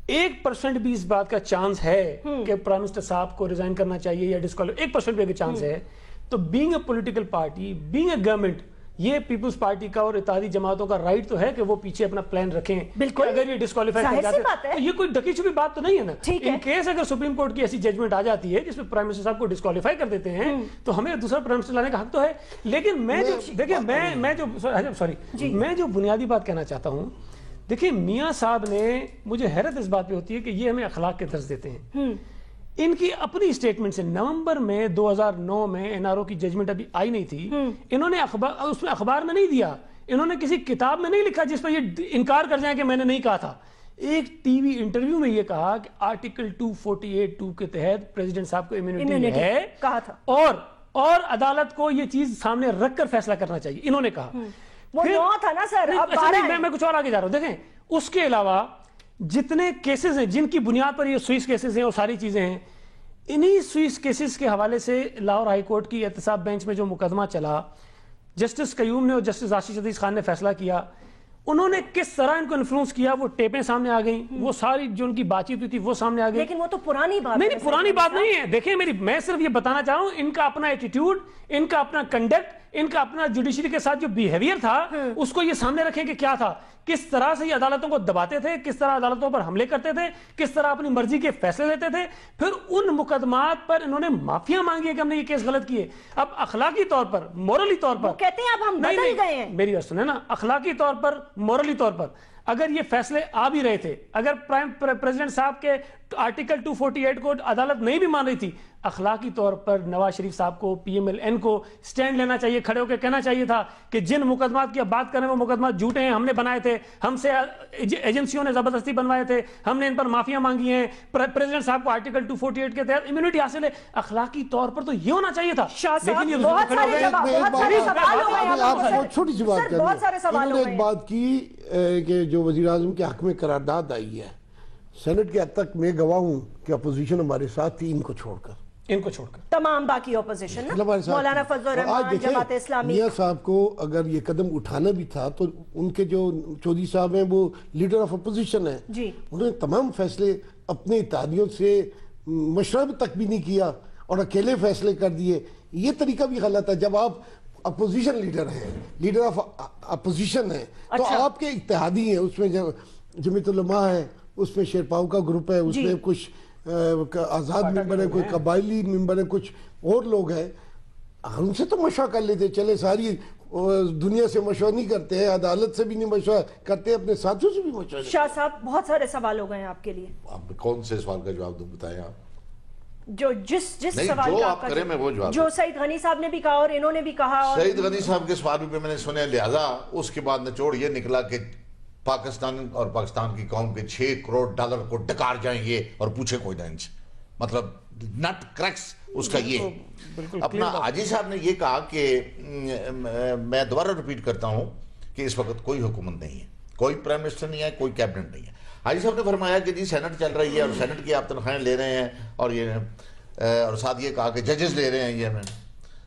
1% بھی اس بات کا چانس ہے کہ پرائم منسٹر صاحب کو ریزائن کرنا چاہیے یا ڈسکوالیفائی، 1% بھی اگر چانس ہے تو being a political party, being a government, یہ پیپلز پارٹی کا اور اتحادی جماعتوں کا رائٹ تو ہے کہ وہ پیچھے اپنا پلان رکھیں. بالکل اگر یہ ڈسکوالیفائی کر جاتے ہیں تو یہ کوئی ڈکی چھپی بات تو نہیں ہے نا. ان کیس اگر سپریم کورٹ کی ایسی ججمنٹ آ جاتی ہے جس میں پرائم منسٹر صاحب کو ڈسکوالیفائی کر دیتے ہیں تو ہمیں دوسرا پرائم منسٹر لانے کا حق تو ہے. لیکن میں جو دیکھیں میں جو بنیادی بات کہنا چاہتا ہوں، دیکھیں میاں صاحب نے، مجھے حیرت اس بات پہ ہوتی ہے کہ یہ ہمیں اخلاق کے درس دیتے ہیں. ان کی اپنی اسٹیٹمنٹ سے نومبر میں 2009 میں این آر او کی ججمنٹ ابھی آئی نہیں تھی، انہوں نے اس میں اخبار میں نہیں دیا، انہوں نے کسی کتاب میں نہیں لکھا جس پر یہ انکار کر جائیں کہ میں نے نہیں کہا تھا. ایک ٹی وی انٹرویو میں یہ کہا کہ آرٹیکل 248(2) کے تحت پریزیڈنٹ صاحب کو امیونٹی ہے کہا تھا اور عدالت کو یہ چیز سامنے رکھ کر فیصلہ کرنا چاہیے، انہوں نے کہا. وہ 9 تھا نا سر. میں کچھ اور آگے جا رہا ہوں. دیکھیں اس کے علاوہ جتنے کیسز ہیں جن کی بنیاد پر یہ سوئس کیسز ہیں اور ساری چیزیں ہیں، انہی سوئس کیسز کے حوالے سے لاہور ہائی کورٹ کی احتساب بینچ میں جو مقدمہ چلا، جسٹس قیوم نے اور جسٹس راشد عزیز خان نے فیصلہ کیا. انہوں نے کس طرح ان کو انفلوئنس کیا، وہ ٹیپیں سامنے آ گئیں، وہ ساری جو ان کی بات چیت ہوئی تھی وہ سامنے آ گئی. لیکن وہ تو پرانی بات نہیں، پرانی بات نہیں ہے. دیکھیں میں صرف یہ بتانا چاہ رہا ہوں ان کا اپنا ایٹیٹیوڈ، ان کا اپنا کنڈکٹ، ان کا اپنا جوڈیشری کے ساتھ جو بیہیویئر تھا اس کو یہ سامنے رکھیں کہ کیا تھا، کس طرح سے یہ عدالتوں کو دباتے تھے، کس طرح عدالتوں پر حملے کرتے تھے، کس طرح اپنی مرضی کے فیصلے لیتے تھے. پھر ان مقدمات پر انہوں نے معافیاں مانگی ہے کہ ہم نے یہ کیس غلط کیے. اب اخلاقی طور پر، مورلی طور پر کہتے ہیں اب ہم بدل گئے ہیں. میری بات سنیں نا، اخلاقی طور پر، مورلی طور پر اگر یہ فیصلے آ بھی رہے تھے، اگر پریزیڈنٹ صاحب کے آرٹیکل 248 کو عدالت نہیں بھی مان رہی تھی، اخلاقی طور پر نواز شریف صاحب کو، پی ایم ایل این کو سٹینڈ لینا چاہیے، کھڑے ہو کے کہنا چاہیے تھا کہ جن مقدمات کی اب بات کریں وہ مقدمات جھوٹے ہیں، ہم نے بنائے تھے، ہم سے ایجنسیوں نے زبردستی بنوائے تھے، ہم نے ان پر معافیاں مانگی ہیں، پریزیڈنٹ صاحب کو آرٹیکل 248 کے تحت امیونٹی حاصل ہے. اخلاقی طور پر تو یہ ہونا چاہیے تھا. لیکن چھوٹی سی بات کریں، ایک بات کی کہ جو وزیر اعظم کے حق میں قرارداد آئی ہے، سینٹ کے حد تک میں گواہ ہوں کہ اپوزیشن ہمارے ساتھ تھی، ان کو چھوڑ کر تمام باقی اپوزیشن مولانا فضل الرحمان، جماعت اسلامی. میاں صاحب کو اگر یہ قدم اٹھانا بھی تھا تو ان کے جو چودھری صاحب ہیں وہ لیڈر آف اپوزیشن ہیں، انہوں نے تمام فیصلے اپنے اتحادیوں سے مشورہ تک بھی نہیں کیا اور اکیلے فیصلے کر دیے. یہ طریقہ بھی غلط ہے. جب آپ اپوزیشن لیڈر ہیں، لیڈر آف اپوزیشن ہیں، تو آپ کے اتحادی ہیں، اس میں جمعیت علماء ہے، اس میں شیرپاؤ کا گروپ ہے، اس میں کچھ آزاد ممبر ہے، کوئی قبائلی ممبر ہے، کچھ اور لوگ ہیں. ہم سے تو مشورہ کر لیتے. چلے ساری دنیا سے مشورہ نہیں کرتے ہیں، عدالت سے بھی نہیں مشورہ کرتے، اپنے ساتھیوں سے بھی مشورہ. شاہ صاحب بہت سارے سوال ہو گئے ہیں آپ کے لیے. آپ کون سے سوال کا جواب دوں بتائیں آپ؟ جس سوال کا آپ کریں میں وہ جواب. جو سعید غنی صاحب نے بھی کہا اور انہوں نے بھی کہا. سعید غنی صاحب کے سوال پہ میں نے سنے، لہذا اس کے بعد نچوڑ یہ نکلا کہ پاکستان اور پاکستان کی قوم کے $6 کروڑ کو ڈکار جائیں گے اور پوچھے کوئی نہ ان سے. مطلب نٹ کریکس اس کا یہ. اپنا حاجی صاحب نے یہ کہا کہ میں دوبارہ ریپیٹ کرتا ہوں کہ اس وقت کوئی حکومت نہیں ہے، کوئی پرائم منسٹر نہیں ہے، کوئی کیبنٹ نہیں ہے. حاجی صاحب نے فرمایا کہ جی سینٹ چل رہی ہے اور سینٹ کی آپ تنخواہیں لے رہے ہیں اور ساتھ یہ کہا کہ ججز لے رہے ہیں. یہ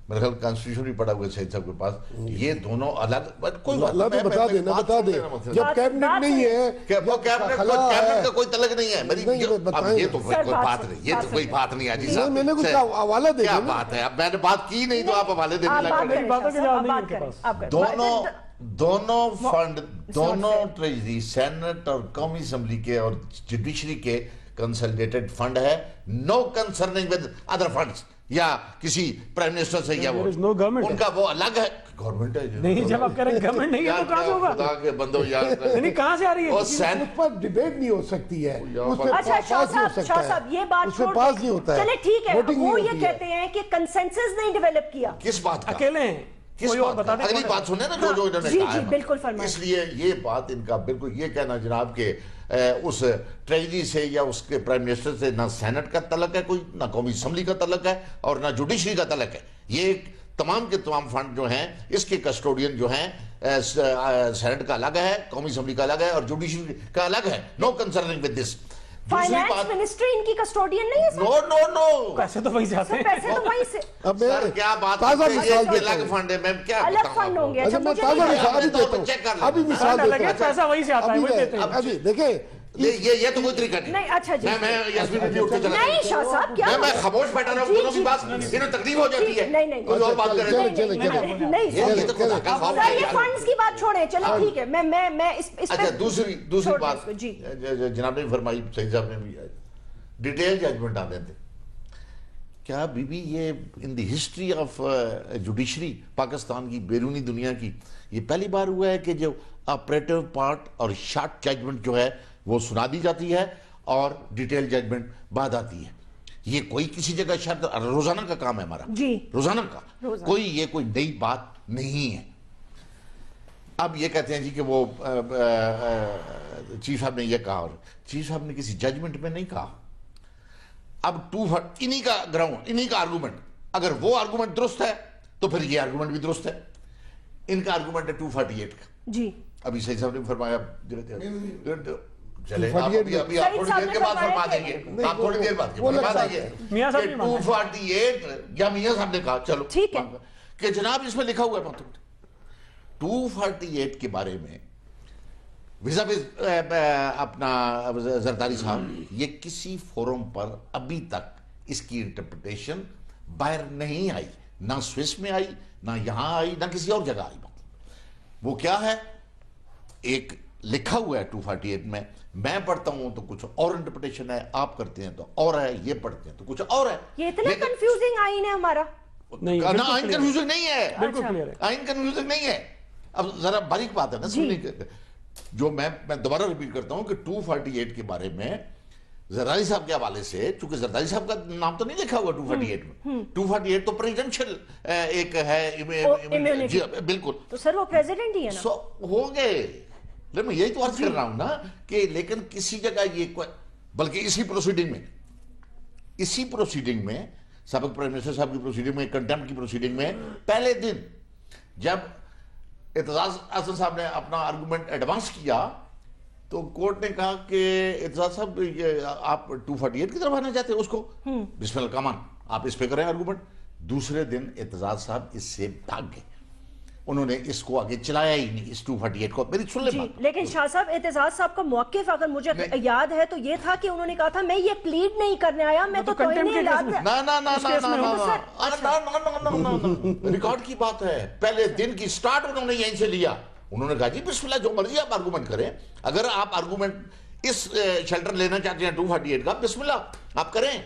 میرے خیال کانسٹیٹیوشن بھی پڑا ہوا ہے سعید صاحب کے پاس. یہ دونوں الگ کوئی بتا دیں جب کیبنٹ نہیں ہے، کیبنٹ کا کوئی تعلق نہیں ہے. یہ تو کوئی بات نہیں، یہ تو کوئی بات نہیں. حاجی صاحب میں نے کچھ حوالہ دے کیا بات ہے، اب میں نے بات کی نہیں تو آپ حوالے دینے لگے. دونوں فنڈ، دونوں ٹریجری، سینٹ اور قومی اسمبلی کے اور جوڈیشری کے کنسلیڈیٹڈ فنڈ ہے. No concerning with other funds یا کسی پرائم منسٹر سے یا وہ ان کا وہ الگ ہے. گورنمنٹ ہے نہیں، جب آپ کہہ رہے ہیں گورنمنٹ نہیں ہے تو کہاں سے ہوگا؟ خدا کے بندو یار نہیں، کہاں سے آ رہی ہے؟ اس پر ڈیبیٹ نہیں ہو سکتی ہے. اچھا شاہ صاحب یہ بات چھوڑ دیں. چلے ٹھیک ہے، وہ یہ کہتے ہیں کہ کنسنسس نہیں ڈیولپ کیا. کس بات کا؟ اکیلے ہیں. اگلی بات سنیں نا جو انہوں نے کہا ہے. بالکل فرمائیں. اس لیے یہ بات ان کا بالکل یہ کہنا جناب کہ اس ٹریجری سے یا اس کے پرائم منسٹر سے نہ سینٹ کا تعلق ہے کوئی، نہ قومی اسمبلی کا تعلق ہے اور نہ جوڈیشری کا تعلق ہے. یہ تمام کے تمام فنڈ جو ہیں اس کے کسٹوڈین جو ہیں سینٹ کا الگ ہے، قومی اسمبلی کا الگ ہے اور جوڈیشری کا الگ ہے. No concerning with this. Finance ministry ان کی کسٹوڈین نہیں ہے سر. نو پیسے تو وہیں سے آتے ہیں. پیسے تو وہیں سے. سر کیا بات ہے، یہ الگ فنڈ ہے. میں کیا الگ فنڈ ہوں گے. ابھی مثال دیتا ہوں. پیسہ وہیں سے آتا ہے، وہی دیتے ہیں. ابھی دیکھیں یہ تو کوئی طریقہ نہیں. اچھا جی, نہیں شاہ صاحب کیا میں خاموش بیٹھا رہا ہوں, دونوں کی بات انہیں تکلیف ہو جاتی ہے. نہیں کوئی اور بات کریں. نہیں سر, یہ فنڈز کی بات چھوڑیں, چلیں ٹھیک ہے. میں اچھا دوسری بات جناب نے فرمائی, سعید صاحب نے بھی ڈیٹیل ججمنٹ آ دیتے. کیا بی بی یہ ان the history of judiciary Pakistan کی, بیرونی دنیا کی, یہ پہلی بار ہوا ہے کہ جو آپریٹو پارٹ اور شارٹ ججمنٹ جو ہے وہ سنا دی جاتی ہے اور ڈیٹیل ججمنٹ بعد آتی ہے. یہ کوئی کسی جگہ شرط روزانہ کا کام ہے ہمارا جی, روزانہ کا, کوئی نئی بات نہیں ہے. اب یہ کہتے ہیں جی کہ وہ چیف صاحب نے یہ کہا, اور چیف صاحب نے کسی ججمنٹ میں نہیں کہا. اب انہی کا گراؤنڈ, انہی کا آرگومنٹ, اگر وہ آرگومنٹ درست ہے تو پھر یہ آرگومنٹ بھی درست ہے. ان کا آرگومنٹ ہے 248 کا جی. ابھی سعید صاحب نے فرمایا, چلے ابھی آپ تھوڑی دیر کے بعد فرما دیں گے, آپ تھوڑی دیر بعد فرما دیں گے 248 یا میاں صاحب نے کہا چلو ٹھیک ہے کہ جناب اس میں لکھا ہوا ہے 248 کے بارے میں اپنا زرداری صاحب, یہ کسی فورم پر ابھی تک اس کی انٹرپریٹیشن باہر نہیں آئی, نہ سوئس میں آئی, نہ یہاں آئی, نہ کسی اور جگہ آئی. وہ کیا ہے, ایک لکھا ہوا ہے 248 میں, میں پڑھتا ہوں تو کچھ اور انٹرپریٹیشن ہے, آپ کرتے ہیں تو اور ہے, یہ پڑھتے ہیں تو کچھ اور ہے. یہ اتنا کنفیوزنگ آئین ہے ہمارا. آئین کنفیوزنگ نہیں ہے, آئین کنفیوزنگ نہیں ہے. اب ذرا باریک بات ہے نا سننے کے, جو میں دوبارہ ریپیٹ کرتا ہوں کہ 248 کے بارے میں زرداری صاحب کے حوالے سے, چونکہ زرداری صاحب کا نام تو نہیں لکھا ہوا 248 میں, 248 تو پریزیڈنشل ایک ہے بالکل, تو سر وہ پریزیڈنٹ ہی ہے نا, ہو گئے. میں یہی تو عرض کر رہا ہوں نا کہ لیکن کسی جگہ یہ, بلکہ اسی پروسیڈنگ میں سابق پرائم منسٹر صاحب کی پروسیڈنگ میں, کنٹیمپٹ کی پروسیڈنگ میں, پہلے دن جب اعتزاز احسن صاحب نے اپنا آرگومنٹ ایڈوانس کیا تو کورٹ نے کہا کہ اعتزاز صاحب آپ 248 کی طرف آنا چاہتے ہیں, اس کو بسم اللہ کمان آپ اس پہ کریں آرگومنٹ. دوسرے دن اعتزاز صاحب اس سے بھاگ گئے, انہوں نے اس کو آگے چلایا ہی نہیں, اس 248 کو. میری سن لیں بات. لیکن شاہ صاحب اعتزاز صاحب کا موقف اگر مجھے یاد ہے تو یہ تھا کہ انہوں نے کہا تھا میں یہ پلیڈ نہیں کرنے آیا, میں تو ریکارڈ کی بات ہے, پہلے دن کی سٹارٹ انہوں نے یہیں سے لیا. انہوں نے کہا جی بسم اللہ جو مرضی آپ آرگومنٹ کریں, اگر آپ آرگومنٹ اس شیلٹر لینا چاہتے ہیں 248 کا, بسم اللہ آپ کریں.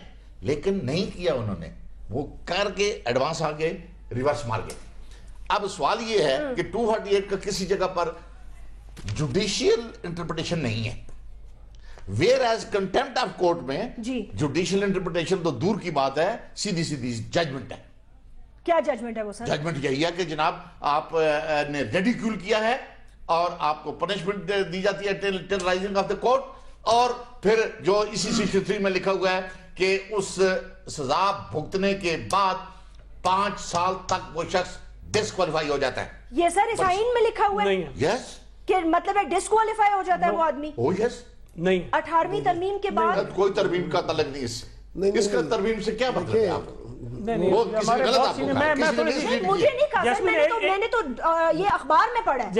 لیکن نہیں کیا انہوں نے, وہ کر کے ایڈوانس آگے ریورس مار گئے. اب سوال یہ ہے کہ 248 کا کسی جگہ پر جوڈیشیل انٹرپریٹیشن نہیں ہے, where as contempt of court میں جوڈیشیل انٹرپریٹیشن تو دور کی بات ہے, سیدھی ججمنٹ ہے. کیا ججمنٹ ہے وہ سر؟ ججمنٹ یہی ہے کہ جناب آپ نے ریڈیکیول کیا ہے اور آپ کو پنشمنٹ دی جاتی ہے ٹیررائزنگ آف دا کورٹ, اور پھر جو اسی 63 میں لکھا ہوا ہے کہ اس سزا بھگتنے کے بعد 5 سال تک وہ شخص ڈسکوالیفائی ہو جاتا ہے. یہ سر اس آئین میں لکھا ہوا ہے؟ یس, کہ مطلب ہے ڈسکوالیفائی ہو جاتا ہے وہ آدمی؟ یس. نہیں, 18ویں ترمیم کے بعد کوئی ترمیم کا تعلق نہیں اس سے. اس کا ترمیم سے کیا مطلب ہے آپ؟ مجھے نہیں کہا سر, میں نے تو یہ اخبار میں پڑھا ہے.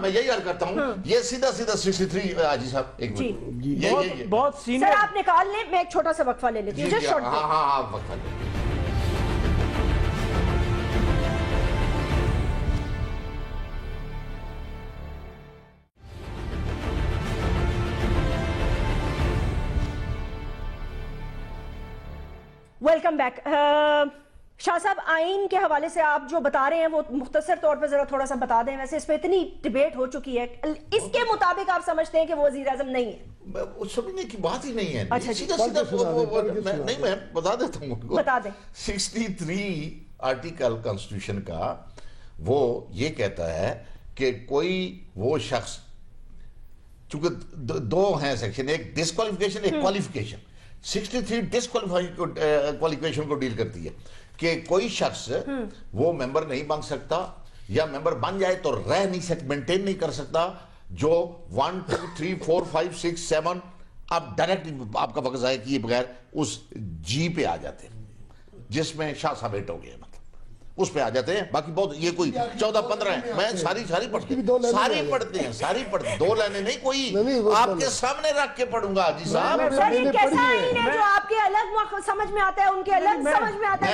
میں یہی عرض کرتا ہوں, یہ سیدھا 63 حاجی صاحب ایک منٹ بہت سینئر. سر آپ نکال لیں, میں ایک چھوٹا سا وقفہ لے لیتی ہوں. ہاں وقفہ لے. Welcome back. شاہ صاحب آئین کے حوالے سے آپ جو بتا رہے ہیں وہ مختصر طور پہ ذرا تھوڑا سا بتا دیں. ویسے اس پہ اتنی ڈیبیٹ ہو چکی ہے, اس کے مطابق آپ سمجھتے ہیں کہ وہ وزیر اعظم نہیں ہے؟ سمجھنے کی بات ہی نہیں ہے. اچھا سیدھا نہیں, میں بتا دیتا ہوں, بتا دیں. 63 آرٹیکل کانسٹیٹیوشن کا وہ یہ کہتا ہے کہ کوئی وہ شخص, چونکہ دو ہیں سیکشن, ایک ڈسکوالیفیکیشن ایک کوالیفیکیشن. 63 ڈسکوالیفیکیشن کو ڈیل کرتی ہے کہ کوئی شخص وہ ممبر نہیں بن سکتا, یا ممبر بن جائے تو رہ نہیں سکتا, مینٹین نہیں کر سکتا, جو 1 2 3 4 5 6 7 آپ ڈائریکٹ آپ کا وقت ضائع کیے بغیر اس جی پہ آ جاتے ہیں, جس میں شاہ صاحب ہٹ ہو گئے. مطلب اس پہ آ جاتے ہیں. باقی بہت یہ کوئی 14-15 ہیں, میں ساری پڑھتے ہیں, ساری پڑھتے ہیں, 2 لائنیں نہیں, کوئی آپ کے سامنے رکھ کے پڑھوں گا جی صاحب. سر یہ کیسا آئین ہے جو آپ کے الگ سمجھ میں آتا ہے, ان کے الگ سمجھ میں آتا ہے؟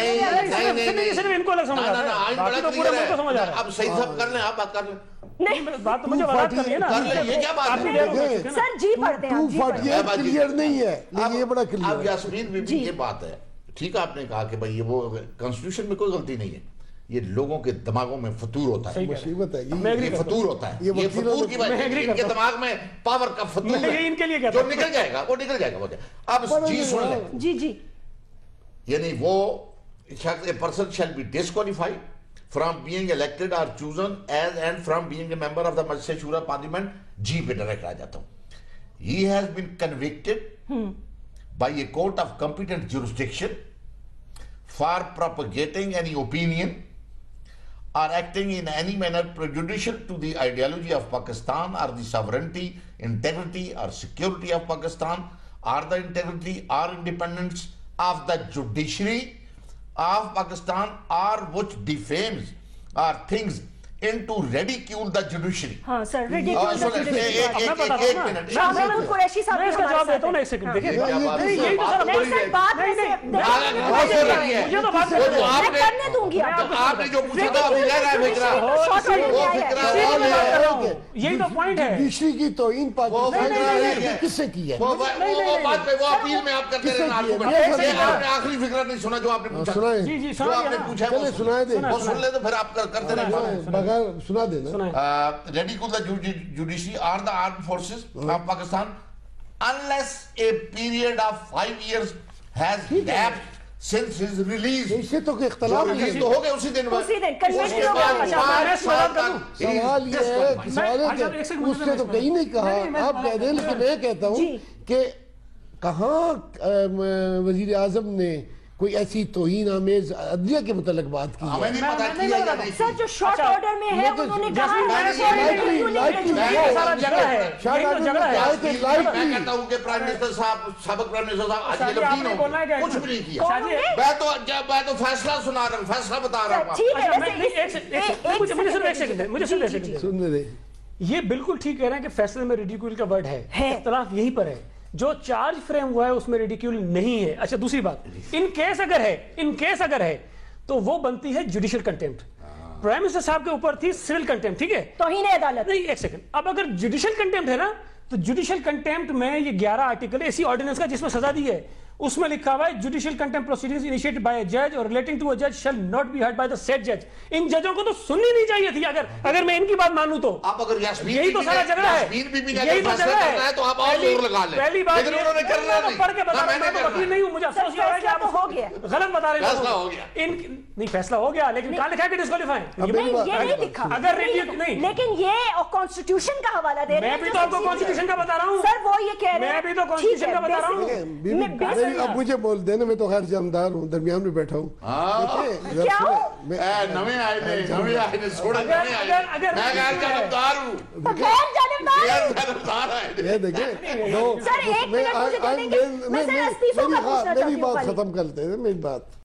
نہیں صرف ان کو الگ سمجھ آتا ہے, آئین بڑا کلیئر ہے. اب صحیح سب کر لیں, آپ بات کر لیں. نہیں بات تو مجھے وضاحت کرنی ہے نا. یہ کیا بات ہے سر, جی پڑھتے ہیں 248 کلیئر نہیں ہے, لیکن یہ بڑا کلیئر. اب یاسمین بی بی یہ بات ہے, ٹھیک ہے آپ نے کہا کہ بھئی وہ کانسٹیٹیوشن میں کوئی غلطی نہیں ہے, یہ لوگوں کے دماغوں میں فطور ہوتا ہے, مصیبت ہے یہ فطور ہوتا ہے, یہ فطور کی وجہ سے ان کے دماغ میں پاور کا فطور ہے جو نکل جائے گا, وہ نکل جائے گا. اب جی سن لیں, جی یعنی وہ شخص, a person shall be disqualified from being elected or chosen as and from being a member of the Majlis Shura Parliament. جی پہ ڈائریکٹ آ جاتا ہوں. He has been convicted by a court of competent jurisdiction for propagating any opinion or acting in any manner prejudicial to the ideology of Pakistan or the sovereignty, integrity or security of Pakistan or the integrity or independence of the judiciary of Pakistan or which defames or things into ridicule the judiciary. ہاں سر, ridicule the judiciary. ایک minute شاہ محمد قریشی صاحب میں اس کا جواب دیتا ہوں نا, ایک سیکنڈ دیکھیں. نہیں سر, بات کرنے دوں گی. آپ نے جو پوچھا تھا ابھی کہہ رہا ہے فکرہ, یہی تو پوائنٹ ہے. جوڈیشری کی توہین پاکستان کس سے کی ہے؟ وہ بات پہ وہ اپیل میں آپ کرتے رہنا. آپ نے آخری فکرہ نہیں سنا جو آپ نے پوچھا, سنائیں, جو آپ نے پوچھا ہے وہ سنائے دیں, وہ سن لے تو پھر آپ کرتے رہنا. سنا دینا. Ridicule the judiciary or the armed forces of Pakistan unless a period of 5 years has elapsed since his release. اس سے تو کوئی اختلاف نہیں ریلیز تو ہو گیا اسی دن, کنوینشن ہو گیا. سوال یہ ہے کہ اس سے تو کہیں نہیں کہا, آپ کہہ دیں, لیکن میں کہتا ہوں کہ کہاں وزیر اعظم نے کوئی ایسی توہین آمیز عدلیہ کے متعلق بات کی ہمیں نہیں پتا کیا یا نہیں. سر جو شارٹ آرڈر میں ہے انہوں نے کہا میں کہتا ہوں کہ پرائم منسٹر صاحب, سابق پرائم منسٹر صاحب آج یہ کچھ بھی نہیں کیا. میں تو فیصلہ سنا رہا ہوں, فیصلہ بتا رہا ہوں. مجھے سننے دیں. یہ بالکل ٹھیک کہہ رہے ہیں کہ فیصلے میں ریڈیکول کا ورڈ ہے, اختلاف یہیں پر ہے. جو چارج فریم ہوا ہے اس میں ریڈیکیول نہیں ہے. اچھا دوسری بات, ان کیس اگر ہے تو وہ بنتی ہے جوڈیشل کنٹیمپٹ. پرائم منسٹر صاحب کے اوپر تھی سول کنٹیمپٹ, ٹھیک ہے, توہین عدالت. نہیں ایک سیکنڈ, اب اگر جوڈیشل کنٹیمپٹ ہے نا تو جوڈیشل کنٹیمپٹ میں یہ 11 آرٹیکل ایسی آرڈیننس کا جس میں سزا دی ہے, اس میں لکھا ہوا ہے judicial contempt proceedings initiated by اے جج اور ریلیٹنگ ٹو اے جج shall not be heard by the sad جج. ان ججوں کو تو سننی نہیں چاہیے تھی اگر میں ان کی بات مانوں تو. آپ اگر یہی تو سارا جھگڑا ہے, یہی تو جھگڑا ہے تو آپ اور زور لگا لیں. پہلی بات لیکن انہوں نے کرنا نہیں. پڑھ کے بتا رہا ہوں, میں تو وکیل نہیں ہوں, مجھے افسوس یہ ہے کہ آپ ہو گیا, غلط بتا رہے ہیں. فیصلہ ہو گیا, نہیں فیصلہ ہو گیا, لیکن کہاں لکھا ہے کہ ڈسکوالیفائی؟ یہ نہیں لکھا, اگر نہیں, لیکن یہ کانسٹیٹیوشن کا حوالہ دے رہے ہیں. میں بھی تو آپ کو کانسٹیٹیوشن کا بتا رہا ہوں سر, وہ یہ کہہ رہے ہیں, میں بھی تو کانسٹیٹیوشن کا بتا رہا ہوں. اب مجھے بول دینا, میں تو خیر جامدار ہوں, درمیان میں بیٹھا ہوں. نویں آئے نے چھوڑا, میں غیر جانبدار ہوں. یہ دیکھیں میری بات ختم کرتے ہیں, میری بات